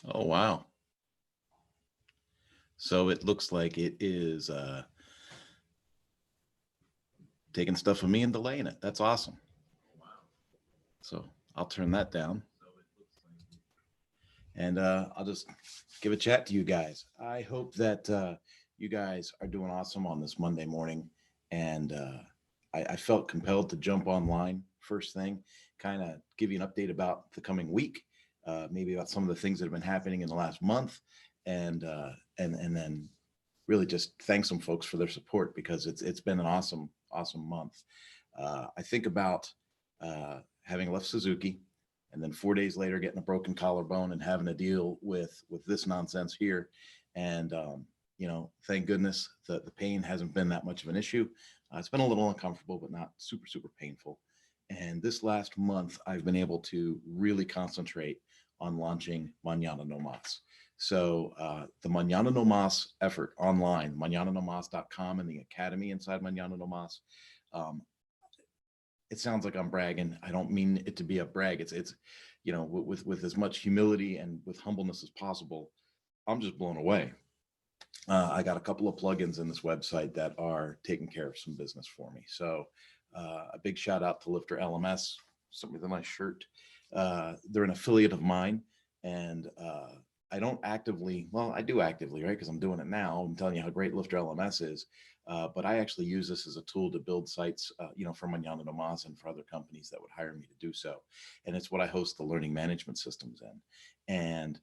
Oh, wow. So it looks like it is taking stuff from me and delaying it. That's awesome. So I'll turn that down and I'll just give a chat to you guys. I hope that you guys are doing awesome on this Monday morning. And I felt compelled to jump online first thing, kind of give you an update about the coming week, maybe about some of the things that have been happening in the last month, and and then really just thank some folks for their support because it's been an awesome month. I think about having left Suzuki, and then 4 days later getting a broken collarbone and having to deal with this nonsense here, and thank goodness the pain hasn't been that much of an issue. It's been a little uncomfortable, but not super painful. And this last month, I've been able to really concentrate on launching Manana No Mas. So the Manana No Mas effort online, manananomas.com, and the academy inside Manana No Mas. Um, it sounds like I'm bragging. I don't mean it to be a brag. It's with as much humility and with humbleness as possible. I'm just blown away. I got a couple of plugins in this website that are taking care of some business for me. So a big shout out to LifterLMS, something with a nice shirt. They're an affiliate of mine, and I don't actively, well, I do actively, right? Because I'm doing it now. I'm telling you how great LifterLMS is. But I actually use this as a tool to build sites, for Manana No Mas and for other companies that would hire me to do so. And it's what I host the learning management systems in. And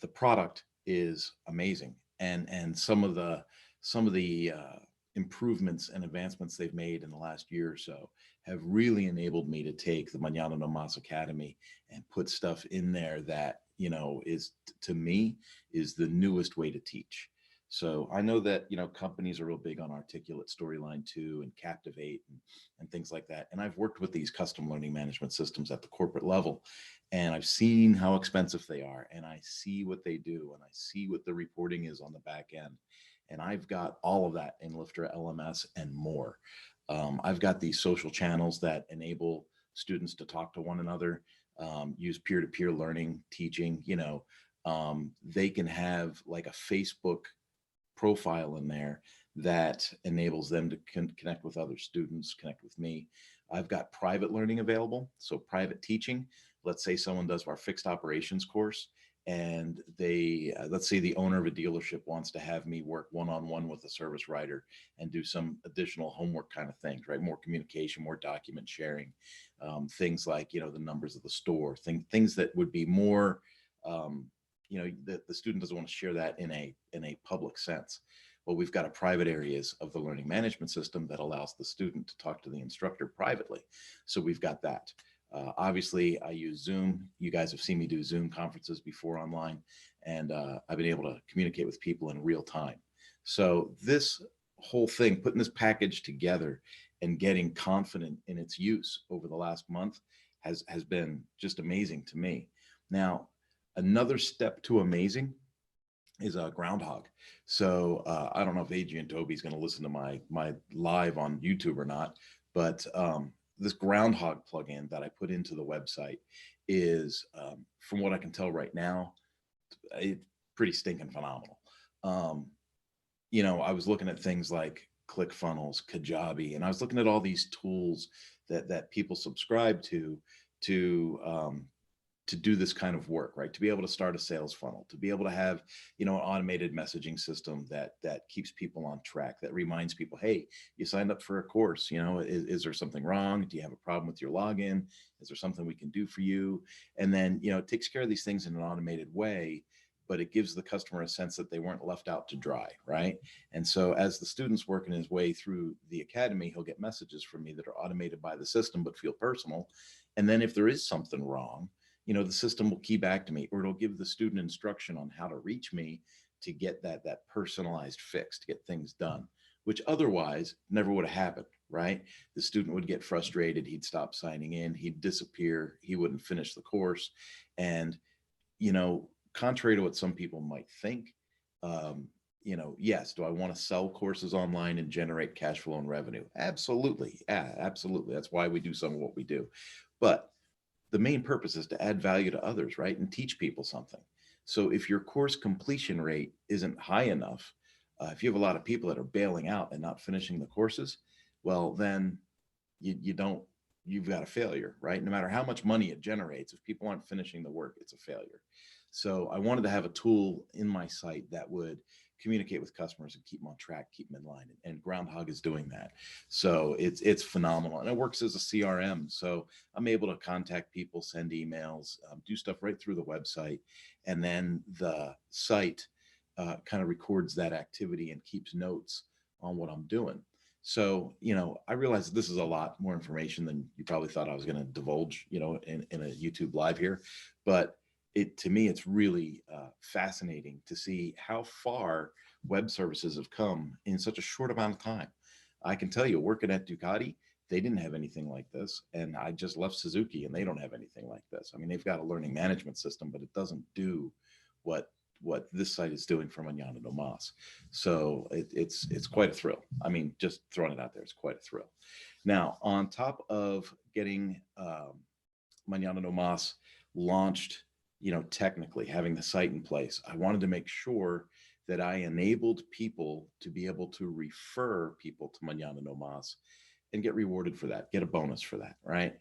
the product is amazing. And some of the improvements and advancements they've made in the last year or so have really enabled me to take the Manana No Mas Academy and put stuff in there that is to me is the newest way to teach. So I know that companies are real big on Articulate, Storyline 2, and Captivate, and things like that. And I've worked with these custom learning management systems at the corporate level, and I've seen how expensive they are, and I see what they do, and I see what the reporting is on the back end. And I've got all of that in Lifter LMS and more. I've got these social channels that enable students to talk to one another, use peer-to-peer learning, teaching. They can have like a Facebook profile in there that enables them to connect with other students, connect with me. I've got private learning available, so private teaching. Let's say someone does our fixed operations course, and they let's say the owner of a dealership wants to have me work one-on-one with a service writer and do some additional homework kind of things, right? More communication, more document sharing, things like the numbers of the store, things that would be more the student doesn't want to share that in a public sense. Well, we've got a private areas of the learning management system that allows the student to talk to the instructor privately. So we've got that. Obviously, I use Zoom. You guys have seen me do Zoom conferences before online, and I've been able to communicate with people in real time. So this whole thing, putting this package together and getting confident in its use over the last month has been just amazing to me. Now, another step to amazing is a Groundhogg. So I don't know if Adrian Toby's going to listen to my live on YouTube or not, but this Groundhogg plugin that I put into the website is, from what I can tell right now, it's pretty stinking phenomenal. Um, I was looking at things like ClickFunnels, Kajabi, and I was looking at all these tools that people subscribe to to do this kind of work, right? To be able to start a sales funnel, to be able to have, an automated messaging system that keeps people on track, that reminds people, hey, you signed up for a course, is there something wrong? Do you have a problem with your login? Is there something we can do for you? And then, it takes care of these things in an automated way, but it gives the customer a sense that they weren't left out to dry, right? And so as the student's working his way through the academy, he'll get messages from me that are automated by the system, but feel personal. And then if there is something wrong, the system will key back to me, or it'll give the student instruction on how to reach me to get that personalized fix, to get things done, which otherwise never would have happened, right? The student would get frustrated, he'd stop signing in, he'd disappear, he wouldn't finish the course. And contrary to what some people might think, yes, do I want to sell courses online and generate cash flow and revenue? Absolutely. Yeah, absolutely. That's why we do some of what we do. But the main purpose is to add value to others, right? And teach people something. So if your course completion rate isn't high enough, if you have a lot of people that are bailing out and not finishing the courses, well, then you don't, you've got a failure, right? No matter how much money it generates, if people aren't finishing the work, it's a failure. So I wanted to have a tool in my site that would communicate with customers and keep them on track, keep them in line. And Groundhogg is doing that. So it's phenomenal. And it works as a CRM. So I'm able to contact people, send emails, do stuff right through the website. And then the site kind of records that activity and keeps notes on what I'm doing. So, I realize that this is a lot more information than you probably thought I was going to divulge, in a YouTube live here. But to me, it's really fascinating to see how far web services have come in such a short amount of time. I can tell you, working at Ducati, they didn't have anything like this. And I just left Suzuki and they don't have anything like this. I mean, they've got a learning management system, but it doesn't do what this site is doing for Manana No Mas. So it's quite a thrill. I mean, just throwing it out there, it's quite a thrill. Now, on top of getting Manana No Mas launched, technically having the site in place, I wanted to make sure that I enabled people to be able to refer people to Manana No Mas and get rewarded for that, get a bonus for that, right?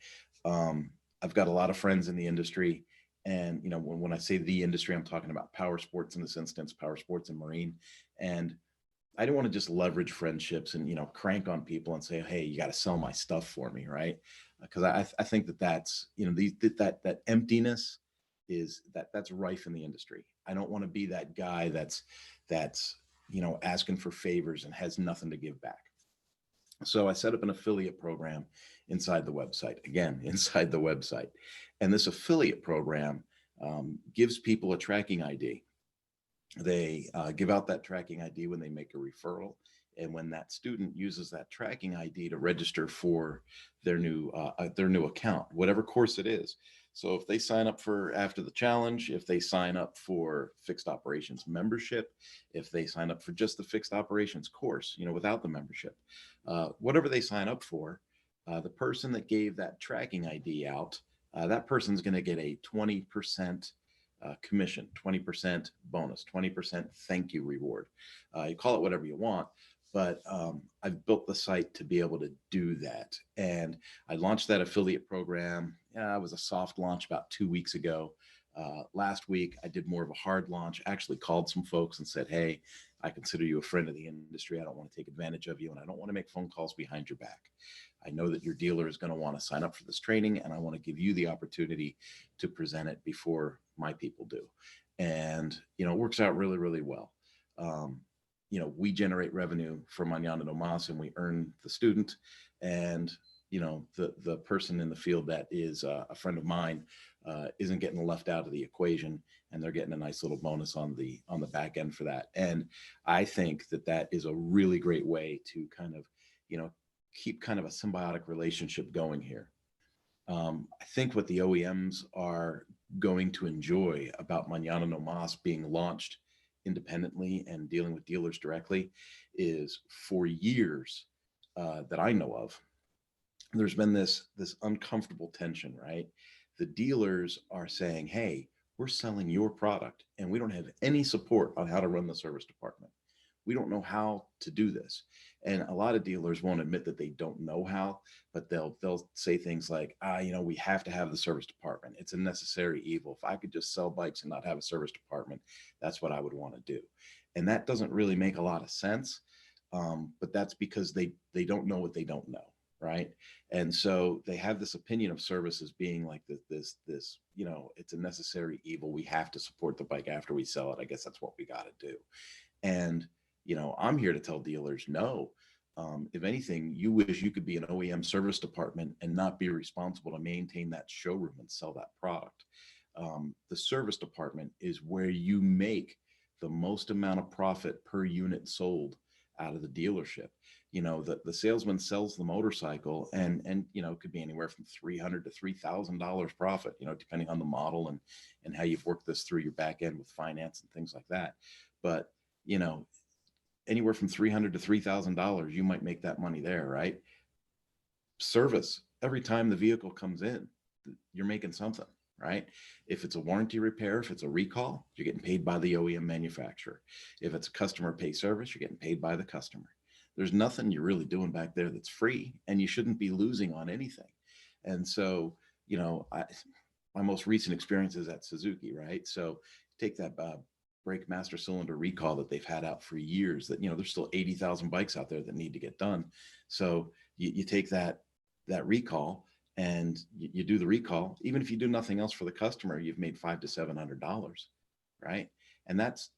I've got a lot of friends in the industry. And, when I say the industry, I'm talking about power sports in this instance, power sports and marine. And I don't want to just leverage friendships and, crank on people and say, hey, you got to sell my stuff for me, right? Because I think that's, that emptiness that's rife in the industry. I don't want to be that guy that's, asking for favors and has nothing to give back. So I set up an affiliate program inside the website, again, inside the website. And this affiliate program gives people a tracking ID. They give out that tracking ID when they make a referral. And when that student uses that tracking ID to register for their new account, whatever course it is. So if they sign up for After the Challenge, if they sign up for Fixed Operations membership, if they sign up for just the Fixed Operations course, without the membership, whatever they sign up for, the person that gave that tracking ID out, that person's going to get a 20% commission, 20% bonus, 20% thank you reward. You call it whatever you want, but I've built the site to be able to do that. And I launched that affiliate program. It was a soft launch about 2 weeks ago. Last week, I did more of a hard launch, actually called some folks and said, hey, I consider you a friend of the industry. I don't want to take advantage of you, and I don't want to make phone calls behind your back. I know that your dealer is going to want to sign up for this training, and I want to give you the opportunity to present it before my people do. And, it works out really, really well. We generate revenue for Manana No Mas, and we earn the student. And, the person in the field that is a friend of mine isn't getting left out of the equation, and they're getting a nice little bonus on the back end for that. And I think that is a really great way to kind of, keep kind of a symbiotic relationship going here. I think what the OEMs are going to enjoy about Manana No Mas being launched independently and dealing with dealers directly is, for years that I know of, there's been this uncomfortable tension, right? The dealers are saying, hey, we're selling your product and we don't have any support on how to run the service department. We don't know how to do this. And a lot of dealers won't admit that they don't know how, but they'll say things like, we have to have the service department. It's a necessary evil. If I could just sell bikes and not have a service department, that's what I would want to do. And that doesn't really make a lot of sense. But that's because they don't know what they don't know. Right. And so they have this opinion of service as being like this, it's a necessary evil. We have to support the bike after we sell it. I guess that's what we got to do. And, I'm here to tell dealers, no, if anything, you wish you could be an OEM service department and not be responsible to maintain that showroom and sell that product. The service department is where you make the most amount of profit per unit sold out of the dealership. The salesman sells the motorcycle and it could be anywhere from $300 to $3,000 profit, depending on the model and how you've worked this through your back end with finance and things like that. But, anywhere from $300 to $3,000, you might make that money there, right? Service, every time the vehicle comes in, you're making something, right? If it's a warranty repair, if it's a recall, you're getting paid by the OEM manufacturer. If it's a customer pay service, you're getting paid by the customer. There's nothing you're really doing back there that's free, and you shouldn't be losing on anything. And so, my most recent experience is at Suzuki, right? So take that brake master cylinder recall that they've had out for years. That there's still 80,000 bikes out there that need to get done. So you take that recall and you do the recall. Even if you do nothing else for the customer, you've made $500 to $700, right? And that's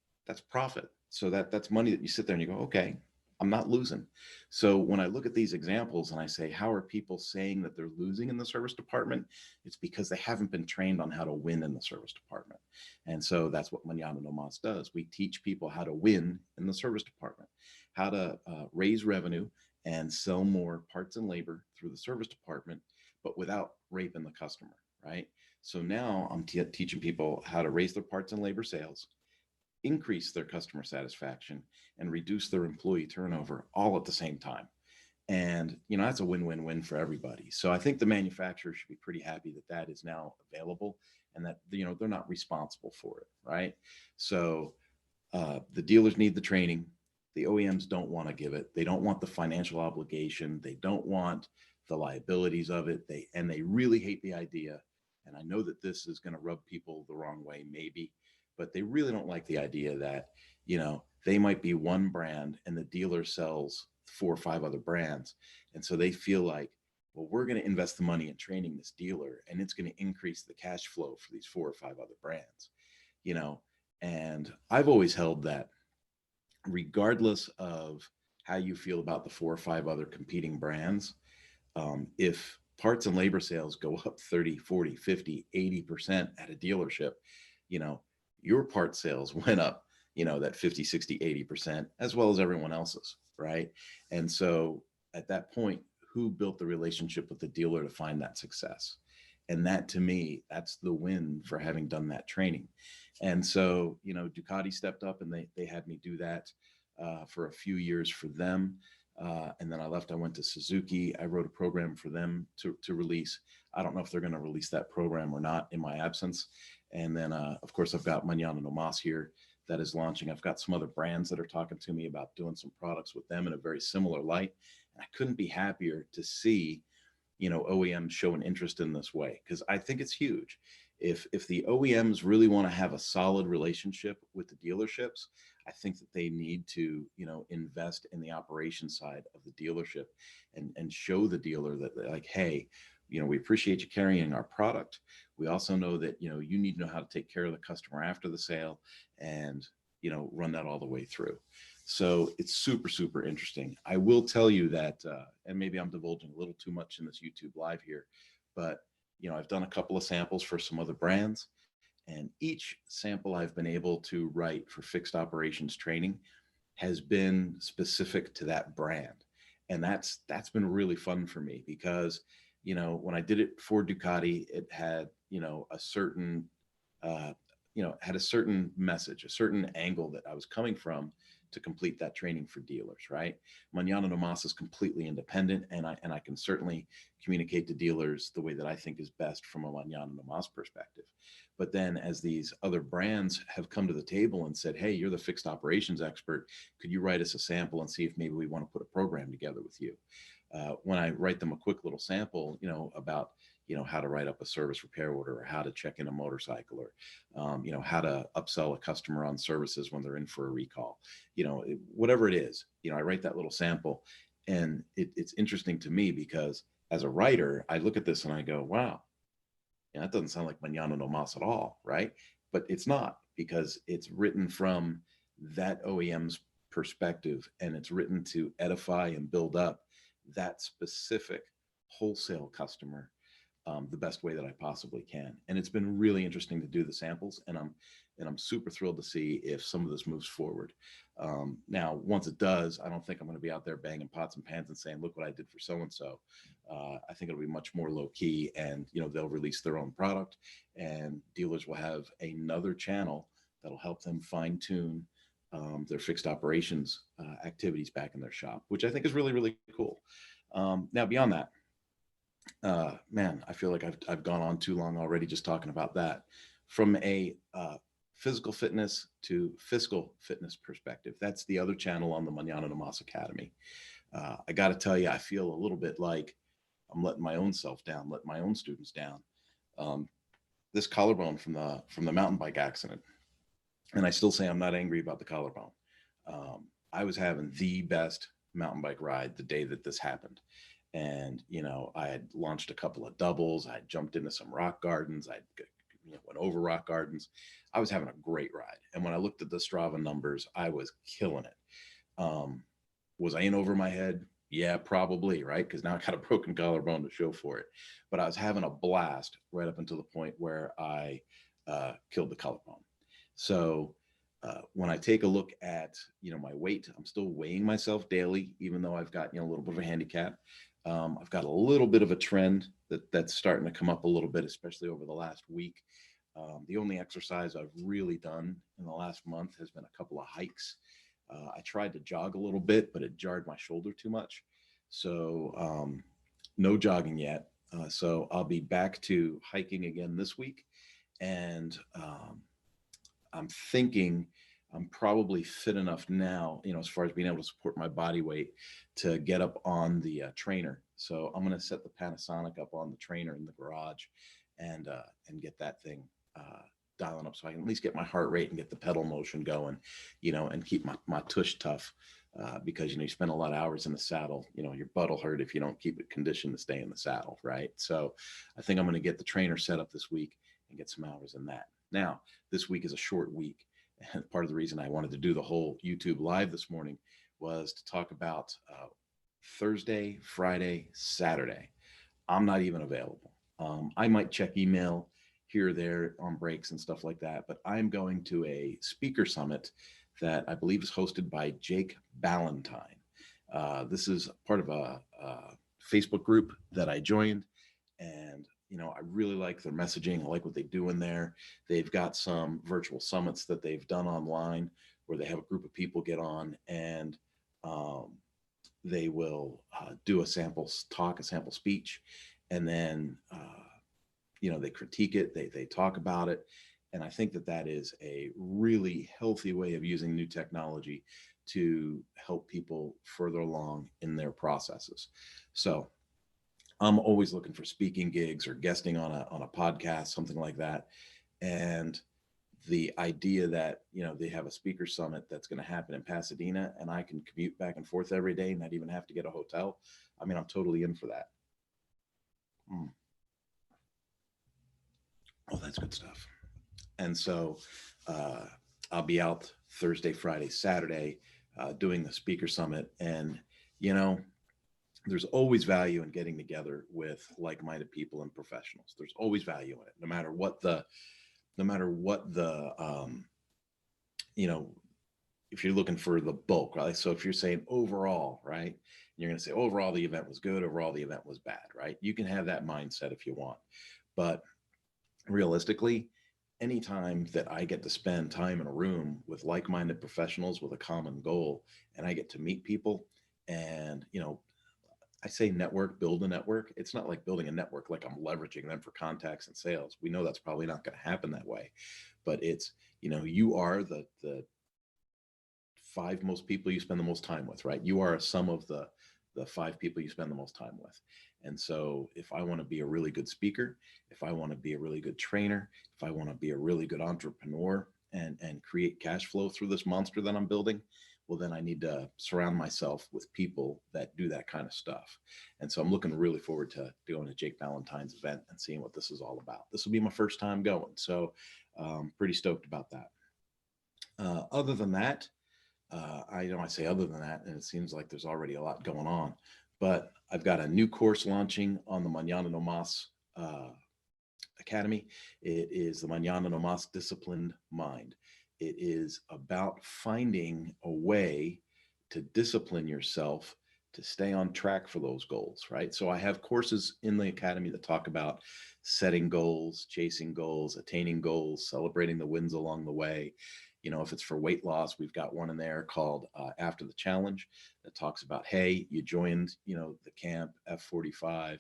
profit. So that's money that you sit there and you go, okay, I'm not losing. So when I look at these examples and I say, how are people saying that they're losing in the service department? It's because they haven't been trained on how to win in the service department. And so that's what Manana No Mas does. We teach people how to win in the service department, how to raise revenue and sell more parts and labor through the service department, but without raping the customer, right? So now I'm teaching people how to raise their parts and labor sales, increase their customer satisfaction, and reduce their employee turnover all at the same time. And that's a win-win-win for everybody. So I think the manufacturer should be pretty happy that that is now available, and that they're not responsible for it, right? So the dealers need the training. The OEMs don't want to give it. They don't want the financial obligation. They don't want the liabilities of it. They really hate the idea. And I know that this is going to rub people the wrong way, maybe, but they really don't like the idea that, they might be one brand and the dealer sells 4 or 5 other brands. And so they feel like, well, we're going to invest the money in training this dealer, and it's going to increase the cash flow for these 4 or 5 other brands, you know. And I've always held that regardless of how you feel about the 4 or 5 other competing brands, if parts and labor sales go up 30, 40, 50, 80% at a dealership, you know, your part sales went up, that 50, 60, 80%, as well as everyone else's, right? And so at that point, who built the relationship with the dealer to find that success? And that, to me, that's the win for having done that training. And so, Ducati stepped up and they had me do that for a few years for them. And then I left, I went to Suzuki. I wrote a program for them to release. I don't know if they're going to release that program or not in my absence. And then, of course, I've got Manana No Mas here that is launching. I've got some other brands that are talking to me about doing some products with them in a very similar light. And I couldn't be happier to see, OEMs show an interest in this way, because I think it's huge. If the OEMs really want to have a solid relationship with the dealerships, I think that they need to, invest in the operation side of the dealership and show the dealer that, like, hey, we appreciate you carrying our product. We also know that, you need to know how to take care of the customer after the sale and, run that all the way through. So it's super, super interesting. I will tell you that, and maybe I'm divulging a little too much in this YouTube live here, but, I've done a couple of samples for some other brands, and each sample I've been able to write for fixed operations training has been specific to that brand. And that's been really fun for me because, when I did it for Ducati, it had, a certain, had a certain message, a certain angle that I was coming from to complete that training for dealers, right? Manana No Mas is completely independent, and I can certainly communicate to dealers the way that I think is best from a Manana No Mas perspective. But then as these other brands have come to the table and said, hey, you're the fixed operations expert, could you write us a sample and see if maybe we want to put a program together with you? When I write them a quick little sample, about how to write up a service repair order, or how to check in a motorcycle, or how to upsell a customer on services when they're in for a recall, whatever it is, I write that little sample. And it's interesting to me because as a writer, I look at this and I go, wow, that doesn't sound like Manana No Mas at all, right? But it's not, because it's written from that OEM's perspective, and it's written to edify and build up that specific wholesale customer the best way that I possibly can. And it's been really interesting to do the samples, and I'm super thrilled to see if some of this moves forward. Now, once it does, I don't think I'm going to be out there banging pots and pans and saying, look what I did for so-and-so. I think it'll be much more low key, and, they'll release their own product, and dealers will have another channel that'll help them fine tune their fixed operations activities back in their shop, which I think is really, really cool. Now, beyond that, Man, I feel like I've gone on too long already just talking about that. From a physical fitness to fiscal fitness perspective, that's the other channel on the Manana No Mas Academy. I got to tell you, I feel a little bit like I'm letting my own self down, letting my own students down. Um, this collarbone from the mountain bike accident, and I still say I'm not angry about the collarbone. I was having the best mountain bike ride the day that this happened. And, I had launched a couple of doubles. I jumped into some rock gardens. I went over rock gardens. I was having a great ride. And when I looked at the Strava numbers, I was killing it. Um, was I in over my head? Yeah, probably, right? Because now I got a broken collarbone to show for it. But I was having a blast right up until the point where I killed the collarbone. So when I take a look at my weight, I'm still weighing myself daily, even though I've got a little bit of a handicap. I've got a little bit of a trend that's starting to come up a little bit, especially over the last week. The only exercise I've really done in the last month has been a couple of hikes. I tried to jog a little bit, but it jarred my shoulder too much. So no jogging yet. So I'll be back to hiking again this week. And I'm thinking I'm probably fit enough now, as far as being able to support my body weight to get up on the trainer. So I'm going to set the Panasonic up on the trainer in the garage and get that thing dialing up so I can at least get my heart rate and get the pedal motion going, and keep my tush tough. Because you spend a lot of hours in the saddle, your butt will hurt if you don't keep it conditioned to stay in the saddle, right? So I think I'm going to get the trainer set up this week and get some hours in that. Now, this week is a short week. And part of the reason I wanted to do the whole YouTube live this morning was to talk about Thursday, Friday, Saturday. I'm not even available. I might check email here or there on breaks and stuff like that, but I'm going to a speaker summit that I believe is hosted by Jake Ballantyne. This is part of a Facebook group that I joined, and I really like their messaging. I like what they do in there. They've got some virtual summits that they've done online where they have a group of people get on and they will do a sample talk, a sample speech, and then they critique it, they talk about it, and I think that is a really healthy way of using new technology to help people further along in their processes. So I'm always looking for speaking gigs or guesting on a podcast, something like that. And the idea that, they have a speaker summit that's going to happen in Pasadena and I can commute back and forth every day, not even have to get a hotel. I mean, I'm totally in for that. Oh, that's good stuff. And so uh, I'll be out Thursday, Friday, Saturday doing the speaker summit. And, you know, there's always value in getting together with like-minded people and professionals. There's always value in it, no matter what the, you know, if you're looking for the bulk, right? So if you're saying overall, right, you're going to say overall the event was good, overall the event was bad, right? You can have that mindset if you want, but realistically, anytime that I get to spend time in a room with like-minded professionals with a common goal, and I get to meet people, and I say network, build a network. It's not like building a network like I'm leveraging them for contacts and sales. We know that's probably not going to happen that way, but it's you are the five most people you spend the most time with, right? You are a sum of the five people you spend the most time with. And so if I want to be a really good speaker, if I want to be a really good trainer, if I want to be a really good entrepreneur and create cash flow through this monster that I'm building, well, then I need to surround myself with people that do that kind of stuff. And so I'm looking really forward to going to Jake Ballantyne's event and seeing what this is all about. This will be my first time going. So pretty stoked about that. Other than that, I say other than that, and it seems like there's already a lot going on, but I've got a new course launching on the Manana No Mas Academy. It is the Manana No Mas Disciplined Mind. It is about finding a way to discipline yourself to stay on track for those goals, right? So I have courses in the academy that talk about setting goals, chasing goals, attaining goals, celebrating the wins along the way. If it's for weight loss, we've got one in there called After the Challenge that talks about, hey, you joined, the camp F45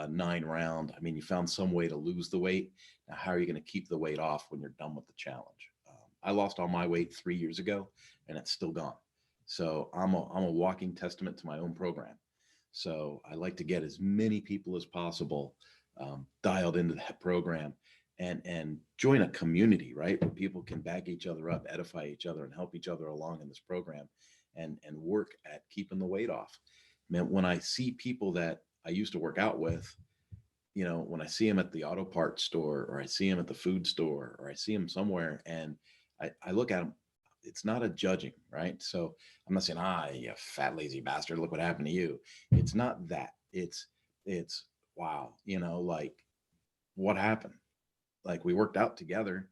9 round. I mean, you found some way to lose the weight. Now, how are you going to keep the weight off when you're done with the challenge? I lost all my weight 3 years ago, and it's still gone. So I'm a walking testament to my own program. So I like to get as many people as possible dialed into that program and join a community, right? Where people can back each other up, edify each other, and help each other along in this program and work at keeping the weight off. Man, when I see people that I used to work out with, when I see them at the auto parts store or I see them at the food store or I see them somewhere and I look at them, it's not a judging, right? So I'm not saying, you fat, lazy bastard, look what happened to you. It's not that. It's wow, like what happened? Like we worked out together.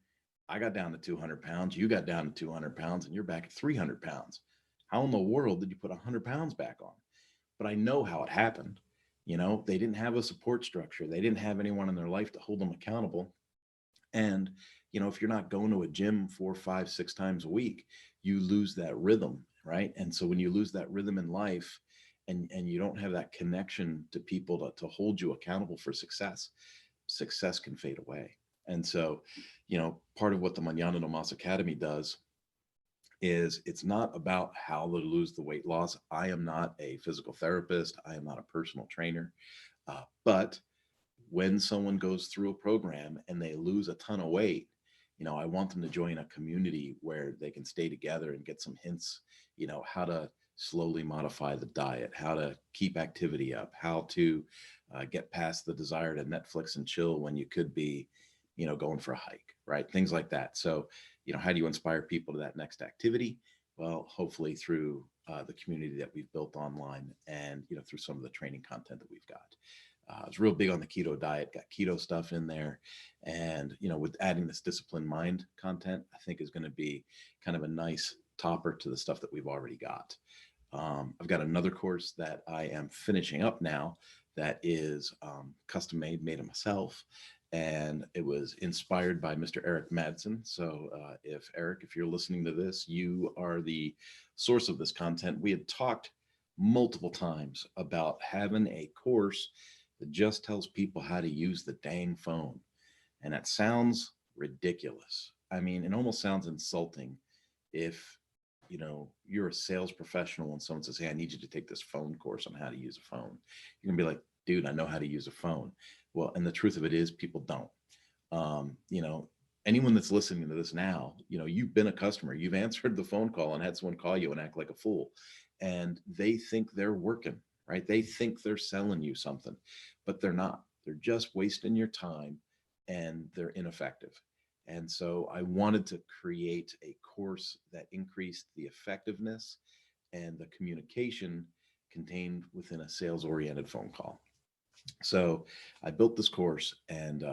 I got down to 200 pounds. You got down to 200 pounds and you're back at 300 pounds. How in the world did you put 100 pounds back on? But I know how it happened. They didn't have a support structure. They didn't have anyone in their life to hold them accountable. And, if you're not going to a gym 4, 5, 6 times a week, you lose that rhythm, right? And so when you lose that rhythm in life and you don't have that connection to people to hold you accountable for success, success can fade away. And so, part of what the Manana No Mas Academy does is it's not about how to lose the weight loss. I am not a physical therapist. I am not a personal trainer. But when someone goes through a program and they lose a ton of weight, I want them to join a community where they can stay together and get some hints, how to slowly modify the diet, how to keep activity up, how to get past the desire to Netflix and chill when you could be, going for a hike, right? Things like that. So, how do you inspire people to that next activity? Well, hopefully through the community that we've built online and, through some of the training content that we've got. I was real big on the keto diet, got keto stuff in there. And, with adding this disciplined mind content, I think is going to be kind of a nice topper to the stuff that we've already got. I've got another course that I am finishing up now that is custom made of myself. And it was inspired by Mr. Eric Madsen. So if you're listening to this, you are the source of this content. We had talked multiple times about having a course that just tells people how to use the dang phone. And that sounds ridiculous. I mean, it almost sounds insulting if, you're a sales professional and someone says, hey, I need you to take this phone course on how to use a phone. You're gonna be like, dude, I know how to use a phone. Well, and the truth of it is people don't. Anyone that's listening to this now, you've been a customer, you've answered the phone call and had someone call you and act like a fool. And they think they're working, right? They think they're selling you something, but they're not. They're just wasting your time and they're ineffective. And so I wanted to create a course that increased the effectiveness and the communication contained within a sales oriented phone call. So I built this course and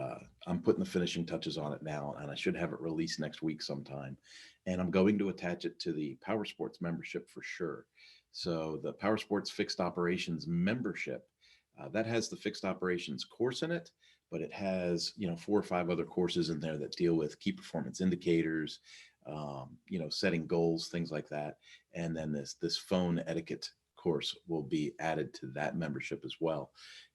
I'm putting the finishing touches on it now, and I should have it released next week sometime. And I'm going to attach it to the Power Sports membership for sure. So the Power Sports Fixed Operations membership, that has the fixed operations course in it, but it has, 4 or 5 other courses in there that deal with key performance indicators, setting goals, things like that. And then this phone etiquette course will be added to that membership as well.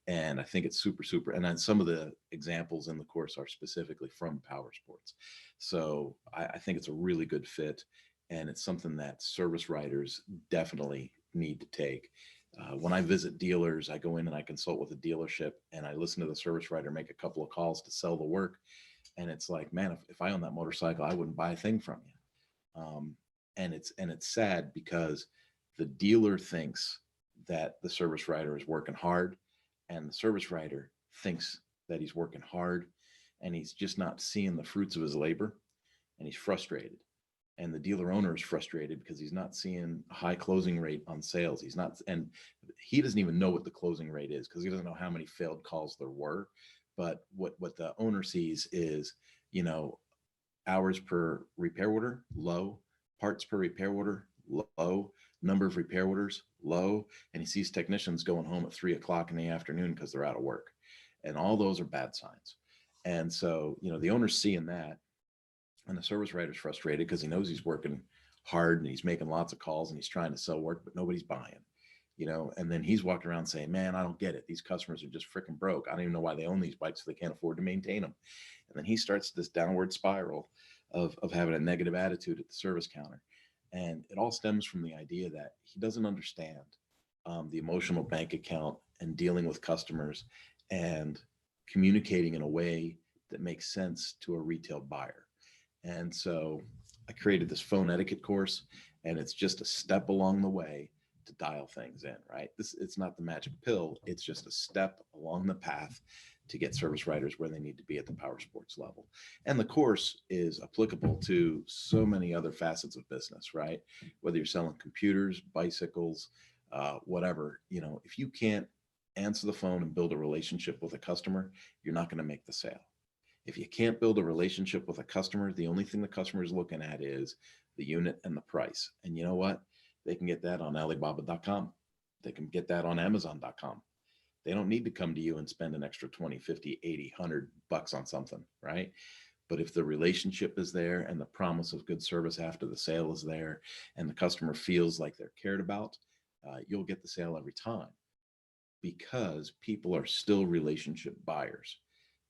And I think it's super, super. And then some of the examples in the course are specifically from Power Sports. So I think it's a really good fit. And it's something that service writers definitely need to take. When I visit dealers, I go in and I consult with a dealership and I listen to the service writer make a couple of calls to sell the work. And it's like, man, if I own that motorcycle, I wouldn't buy a thing from you. And it's sad because the dealer thinks that the service writer is working hard, and the service writer thinks that he's working hard, and he's just not seeing the fruits of his labor, and he's frustrated. And the dealer owner is frustrated because he's not seeing a high closing rate on sales. He's not, and he doesn't even know what the closing rate is because he doesn't know how many failed calls there were. But what the owner sees is, hours per repair order, low, parts per repair order, low, number of repair orders, low. And he sees technicians going home at 3 o'clock in the afternoon because they're out of work. And all those are bad signs. And so, the owner's seeing that. And the service writer's frustrated because he knows he's working hard and he's making lots of calls and he's trying to sell work, but nobody's buying. and then he's walking around saying, man, I don't get it. These customers are just freaking broke. I don't even know why they own these bikes if they can't afford to maintain them. And then he starts this downward spiral of having a negative attitude at the service counter. And it all stems from the idea that he doesn't understand the emotional bank account and dealing with customers and communicating in a way that makes sense to a retail buyer. And so I created this phone etiquette course, and it's just a step along the way to dial things in, right? It's not the magic pill. It's just a step along the path to get service writers where they need to be at the power sports level. And the course is applicable to so many other facets of business, right? Whether you're selling computers, bicycles, whatever, if you can't answer the phone and build a relationship with a customer, you're not going to make the sale. If you can't build a relationship with a customer, the only thing the customer is looking at is the unit and the price. And you know what? They can get that on Alibaba.com. They can get that on Amazon.com. They don't need to come to you and spend an extra 20, 50, 80, $100 on something, right? But if the relationship is there and the promise of good service after the sale is there and the customer feels like they're cared about, you'll get the sale every time, because people are still relationship buyers.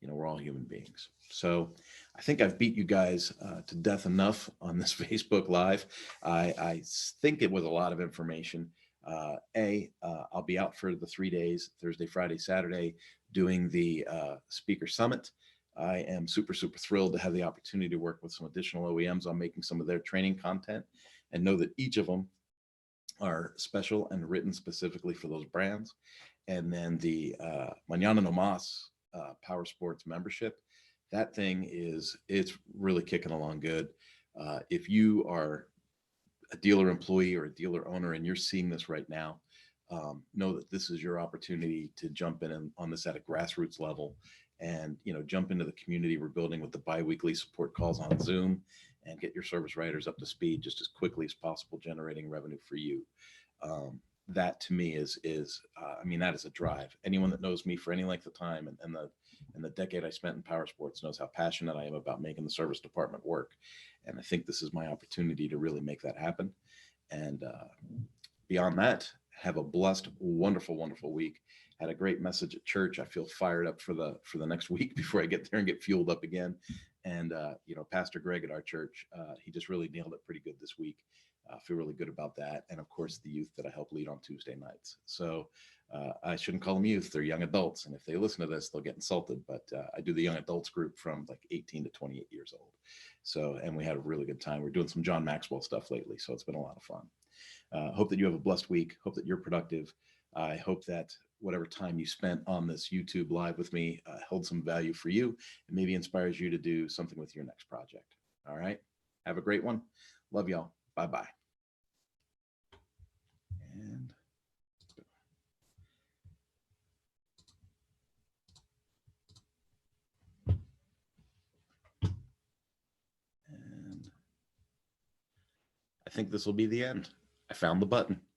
We're all human beings. So I think I've beat you guys to death enough on this Facebook Live. I think it was a lot of information. I'll be out for the 3 days, Thursday, Friday, Saturday, doing the speaker summit. I am super, super thrilled to have the opportunity to work with some additional OEMs on making some of their training content, and know that each of them are special and written specifically for those brands. And then the Manana No Mas Power Sports membership, that thing it's really kicking along good. If you are a dealer employee or a dealer owner and you're seeing this right now, know that this is your opportunity to jump in on this at a grassroots level, and jump into the community we're building with the bi-weekly support calls on Zoom, and get your service writers up to speed just as quickly as possible, generating revenue for you. That to me is that is a drive. Anyone that knows me for any length of time, and the decade I spent in power sports, knows how passionate I am about making the service department work. And I think this is my opportunity to really make that happen. And beyond that, have a blessed, wonderful, wonderful week. Had a great message at church. I feel fired up for the next week before I get there and get fueled up again. And Pastor Greg at our church, he just really nailed it pretty good this week. I feel really good about that. And of course, the youth that I help lead on Tuesday nights. So I shouldn't call them youth, they're young adults. And if they listen to this, they'll get insulted. But I do the young adults group from like 18 to 28 years old. So, and we had a really good time. We're doing some John Maxwell stuff lately. So it's been a lot of fun. Hope that you have a blessed week. Hope that you're productive. I hope that whatever time you spent on this YouTube live with me held some value for you, and maybe inspires you to do something with your next project. All right. Have a great one. Love y'all. Bye-bye. And I think this will be the end. I found the button.